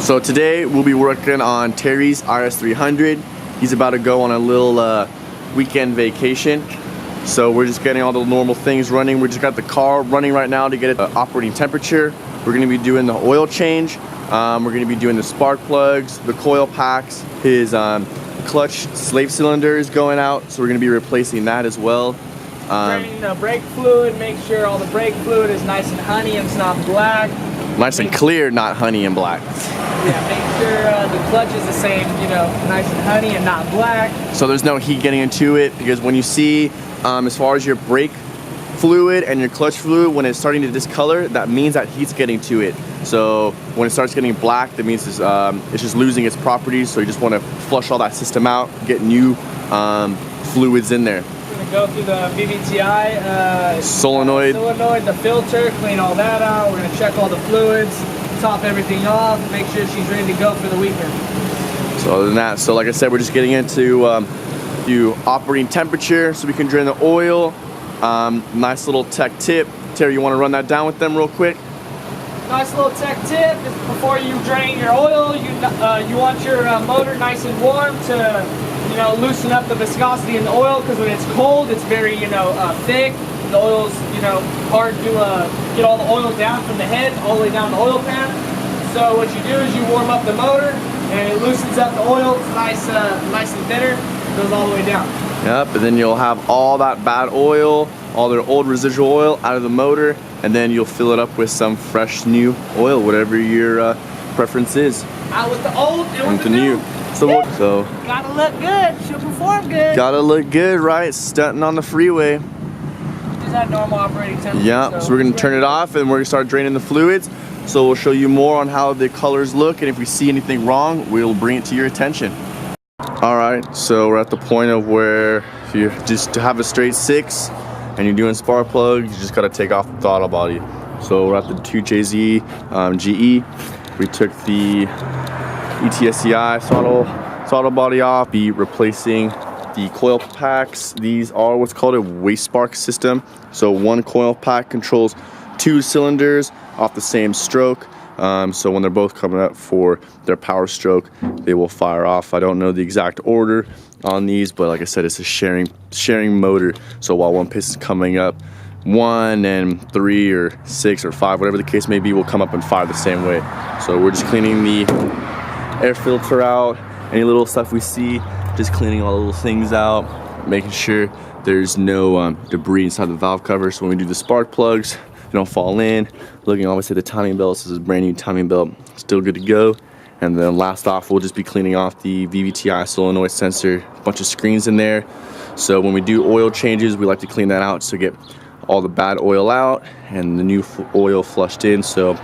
So today we'll be working on Terry's IS300. He's about to go on a little weekend vacation. So we're just getting all the normal things running. We just got the car running right now to get it operating temperature. We're gonna be doing the oil change. We're gonna be doing the spark plugs, the coil packs, his clutch slave cylinder is going out. So we're gonna be replacing that as well. Draining the brake fluid, make sure all the brake fluid is nice and honey and it's not black. Nice and clear, not honey and black. Yeah, make sure the clutch is the same, you know, nice and honey and not black. So there's no heat getting into it, because when you see, as far as your brake fluid and your clutch fluid, when it's starting to discolor, that means that heat's getting to it. So when it starts getting black, that means it's just losing its properties. So you just want to flush all that system out, get new fluids in there. We're gonna go through the VVTi solenoid, the filter, clean all that out. We're gonna check all the fluids, top everything off, make sure she's ready to go for the weekend. So other than that, so like I said, we're just getting into operating temperature so we can drain the oil. Nice little tech tip. Terry, you want to run that down with them real quick? Nice little tech tip is before you drain your oil, you want your motor nice and warm to, you know, loosen up the viscosity in the oil, because when it's cold, it's very, you know, thick. The oil's, you know, hard to get all the oil down from the head all the way down the oil pan. So what you do is you warm up the motor and it loosens up the oil. It's nice, nice and thinner. It goes all the way down. Yep, and then you'll have all that bad oil, all their old residual oil out of the motor, and then you'll fill it up with some fresh new oil, whatever your preference is. Out with the old and with the new. So gotta look good. She'll perform good. Gotta look good, right? Stunting on the freeway. Just at normal operating temperature. Yeah, so we're gonna turn it off and we're gonna start draining the fluids. So we'll show you more on how the colors look, and if we see anything wrong, we'll bring it to your attention. All right, so we're at the point of where if you just have a straight 6 and you're doing spark plugs, you just gotta take off the throttle body. So we're at the 2JZ GE. We took the ETSCI throttle body off, be replacing the coil packs. These are what's called a waste spark system. So one coil pack controls 2 cylinders off the same stroke. So when they're both coming up for their power stroke, they will fire off. I don't know the exact order on these, but like I said, it's a sharing motor. So while one piston's coming up, 1 and 3 or 6 or 5, whatever the case may be, will come up and fire the same way. So we're just cleaning the air filter out, any little stuff we see, just cleaning all the little things out, making sure there's no debris inside the valve cover, so when we do the spark plugs, they don't fall in. Looking obviously at the timing belt, this is a brand new timing belt, still good to go. And then last off, we'll just be cleaning off the VVTi solenoid sensor, a bunch of screens in there. So when we do oil changes, we like to clean that out to get all the bad oil out and the new oil flushed in, so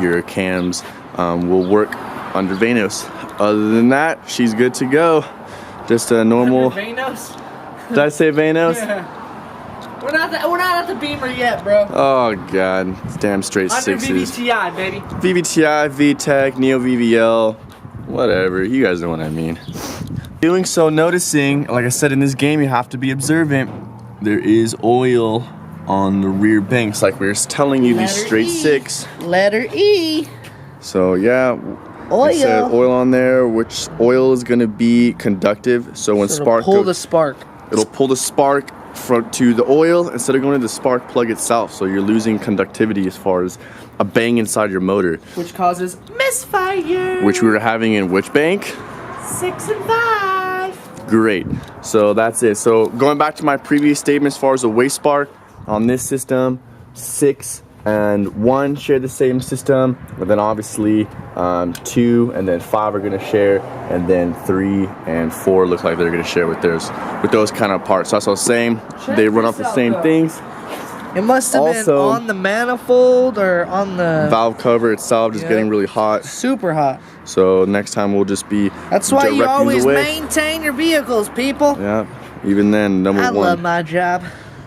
your cams will work under Vanos. Other than that, she's good to go. Just a normal. Vanos? Did I say Vanos? Yeah. We're not at the Beamer yet, bro. Oh god, damn straight under 6s. VVTi, baby. VVTi, VTEC, Neo VVL, whatever. You guys know what I mean. Doing so, noticing, like I said, in this game, you have to be observant. There is oil on the rear banks, like we were telling you. These straight 6. Letter E. So yeah. Oil. It said oil on there, which oil is going to be conductive. So when spark pull the spark. It'll pull the spark to the oil instead of going to the spark plug itself. So you're losing conductivity as far as a bang inside your motor, which causes misfire. Which we were having in which bank? 6 and 5. Great. So that's it. So going back to my previous statement as far as the waste spark on this system, 6 and 1 share the same system, but then obviously 2 and then 5 are going to share, and then 3 and 4 look like they're going to share with those kind of parts. So that's what I was saying. They run off the same things. It must have been on the manifold or on the valve cover itself, just getting really hot. Super hot. So next time we'll just be. That's why you always maintain your vehicles, people. Yeah. Even then, number 1. I love my job.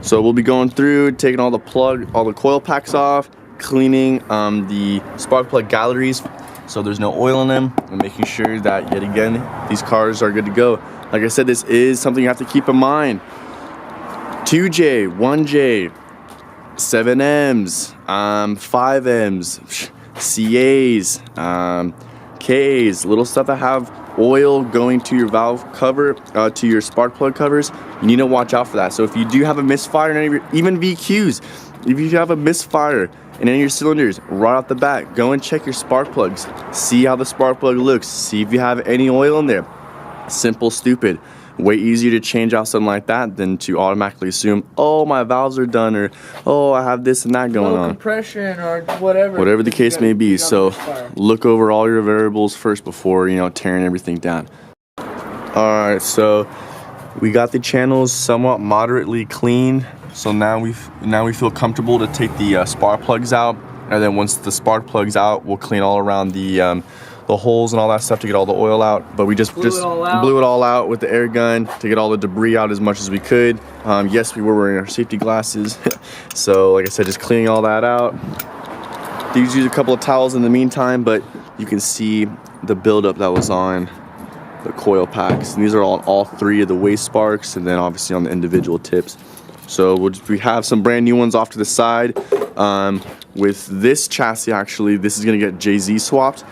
So we'll be going through, taking all the coil packs off, cleaning the spark plug galleries so there's no oil in them, and making sure that, yet again, these cars are good to go. Like I said, this is something you have to keep in mind. 2J, 1J, 7Ms, 5Ms, CAs, decays, little stuff that have oil going to your valve cover, to your spark plug covers. You need to watch out for that. So if you do have a misfire in any of your, even VQs, if you have a misfire in any of your cylinders, right off the bat, go and check your spark plugs. See how the spark plug looks. See if you have any oil in there. Simple, stupid. Way easier to change out something like that than to automatically assume, oh, my valves are done, or oh, I have this and that going on. Compression or whatever. Whatever the case may be. So look over all your variables first before, you know, tearing everything down. All right, so we got the channels somewhat moderately clean. So now we feel comfortable to take the spark plugs out, and then once the spark plugs out, we'll clean all around the holes and all that stuff to get all the oil out. But we just blew it all out with the air gun to get all the debris out as much as we could. Yes, we were wearing our safety glasses. So like I said, just cleaning all that out. Use a couple of towels in the meantime, but you can see the buildup that was on the coil packs. And these are on all three of the waste sparks, and then obviously on the individual tips. So we have some brand new ones off to the side. With this chassis, actually, this is gonna get JZ swapped.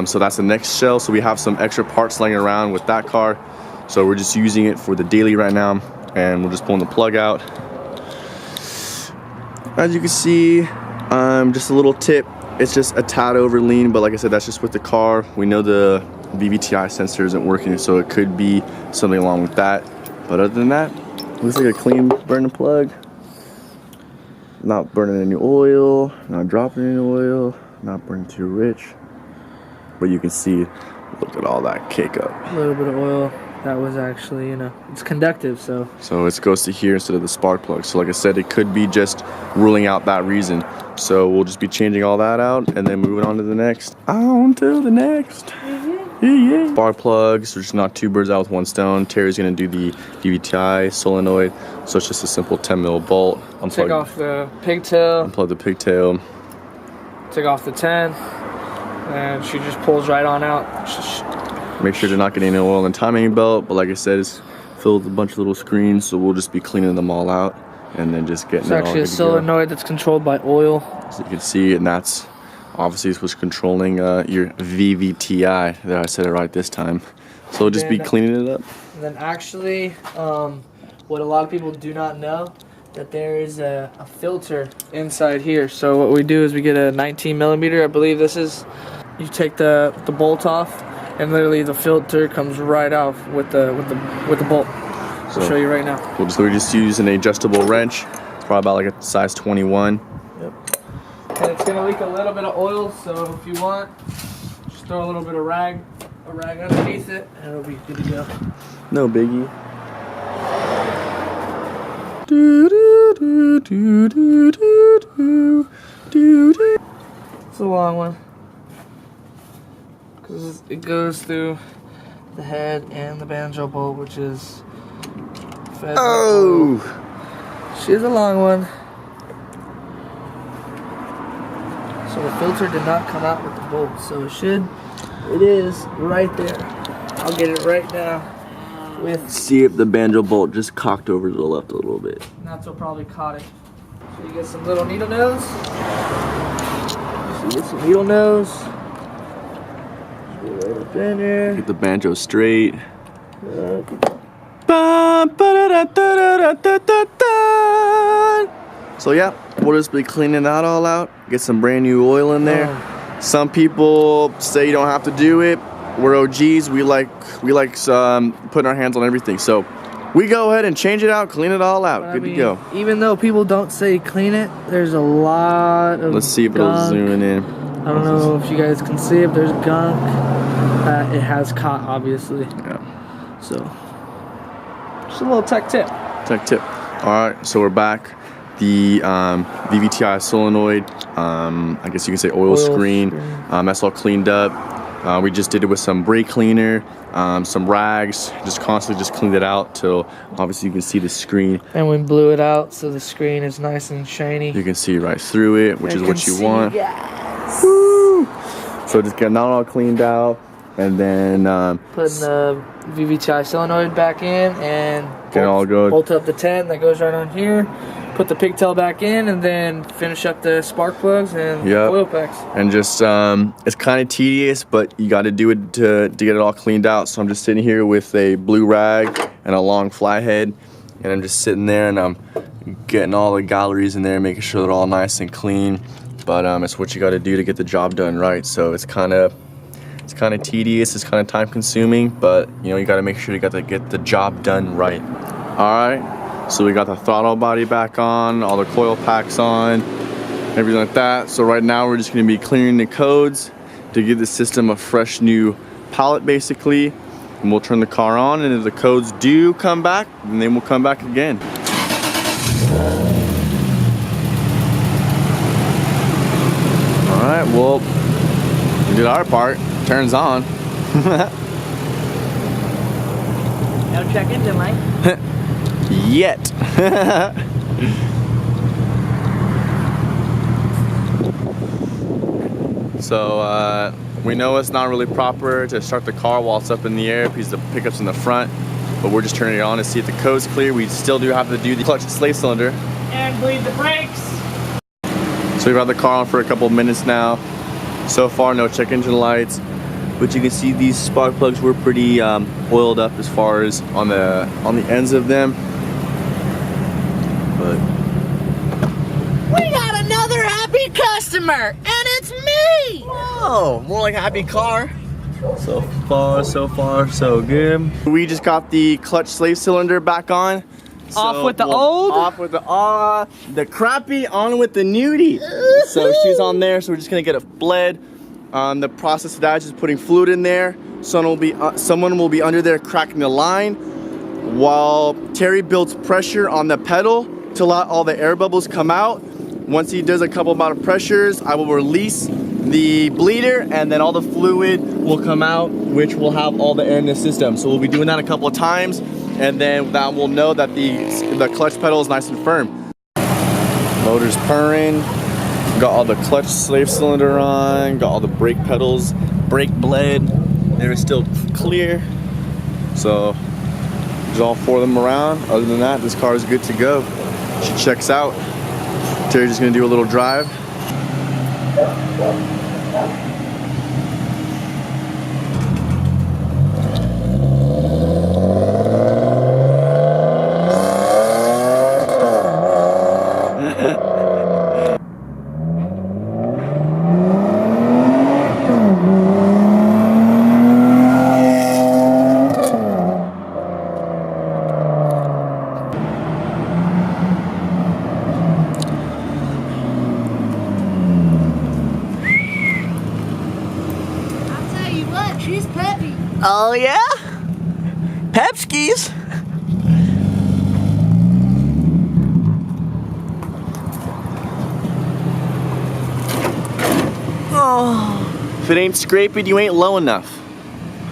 So that's the next shell. So we have some extra parts laying around with that car. So we're just using it for the daily right now, and we're just pulling the plug out. As you can see, just a little tip. It's just a tad over lean, but like I said, that's just with the car. We know the VVTi sensor isn't working, so it could be something along with that. But other than that, looks like a clean burning plug. Not burning any oil, not dropping any oil, not burning too rich. But you can see, look at all that cake up. A little bit of oil. That was actually, you know, it's conductive, so. So it goes to here instead of the spark plug. So like I said, it could be just ruling out that reason. So we'll just be changing all that out and then moving on to the next. On to the next. Yeah. Spark plugs, so just not two birds out with one stone. Terry's gonna do the VVTi solenoid. So it's just a simple 10mm bolt. Take off the pigtail. Unplug the pigtail. Take off the 10. And she just pulls right on out. Make sure to not get any oil in the timing belt, but like I said, it's filled with a bunch of little screens, so we'll just be cleaning them all out and then just getting it all good to go. It's actually a solenoid that's controlled by oil. So you can see, and that's obviously what's controlling your VVTi. There, I said it right this time. So we'll just be cleaning it up. And then actually, what a lot of people do not know, that there is a filter inside here. So what we do is we get a 19mm, I believe this is. You take the bolt off, and literally the filter comes right off with the bolt. So I'll show you right now. We just use an adjustable wrench. It's probably about like a size 21. Yep. And it's gonna leak a little bit of oil, so if you want, just throw a little bit of rag underneath it, and it'll be good to go. No biggie. It's a long one, because it goes through the head and the banjo bolt, which is fed. Oh! She's a long one. So the filter did not come out with the bolt, so it is right there. I'll get it right now. See if the banjo bolt just cocked over to the left a little bit. That's what probably caught it. So you get some little needle nose. So you get some needle nose. Right up in there. Get the banjo straight. So yeah, we'll just be cleaning that all out. Get some brand new oil in there. Some people say you don't have to do it. We're OGs. We like putting our hands on everything. So we go ahead and change it out, clean it all out. Good to go. Even though people don't say clean it, there's a lot of Let's see if it'll zoom in. I don't know if you guys can see if there's gunk. It has caught, obviously. Yeah. So just a little tech tip. Tech tip. All right, so we're back. The VVTi solenoid, I guess you can say oil screen. That's all cleaned up. We just did it with some brake cleaner, some rags, just constantly just cleaned it out till obviously you can see the screen. And we blew it out so the screen is nice and shiny. You can see right through it, which is what you want. Yes. Woo! So just getting that all cleaned out, and then putting the VVTi solenoid back in, and get all good. Bolt up the 10 that goes right on here. put the pigtail back in, and then finish up the spark plugs and oil packs. And just it's kind of tedious, but you got to do it to get it all cleaned out. So I'm just sitting here with a blue rag and a long flathead, and I'm just sitting there and I'm getting all the galleries in there, making sure they're all nice and clean. But it's what you got to do to get the job done right. So it's kind of tedious, it's kind of time consuming, but you know, you got to make sure you got to get the job done right. All right. So we got the throttle body back on, all the coil packs on, everything like that. So right now we're just gonna be clearing the codes to give the system a fresh new palette basically. And we'll turn the car on, and if the codes do come back, then they will come back again. All right, well, we did our part, turns on. No check engine light. Yet. So we know it's not really proper to start the car while it's up in the air because the pickup's in the front, but we're just turning it on to see if the code's clear. We still do have to do the clutch slave cylinder and bleed the brakes. So we've had the car on for a couple of minutes now. So far, no check engine lights, but you can see these spark plugs were pretty oiled up as far as on the ends of them. But we got another happy customer, and it's me! whoa, more like happy car. So far, so good. We just got the clutch slave cylinder back on. Off with the old? Off with the crappy, on with the nudie. So she's on there, so we're just gonna get it bled. The process of that is just putting fluid in there. Someone will be under there cracking the line while Terry builds pressure on the pedal to let all the air bubbles come out. Once he does a couple amount of pressures, I will release the bleeder, and then all the fluid will come out, which will have all the air in the system. So we'll be doing that a couple of times, and then that will know that the clutch pedal is nice and firm. Motor's purring. Got all the clutch slave cylinder on. Got all the brake pedals, brake bled. They're still clear. So there's all four of them around. Other than that, this car is good to go. She checks out. Terry's just gonna do a little drive. She's peppy. Oh yeah? Pepskis. Oh. If it ain't scraping, you ain't low enough.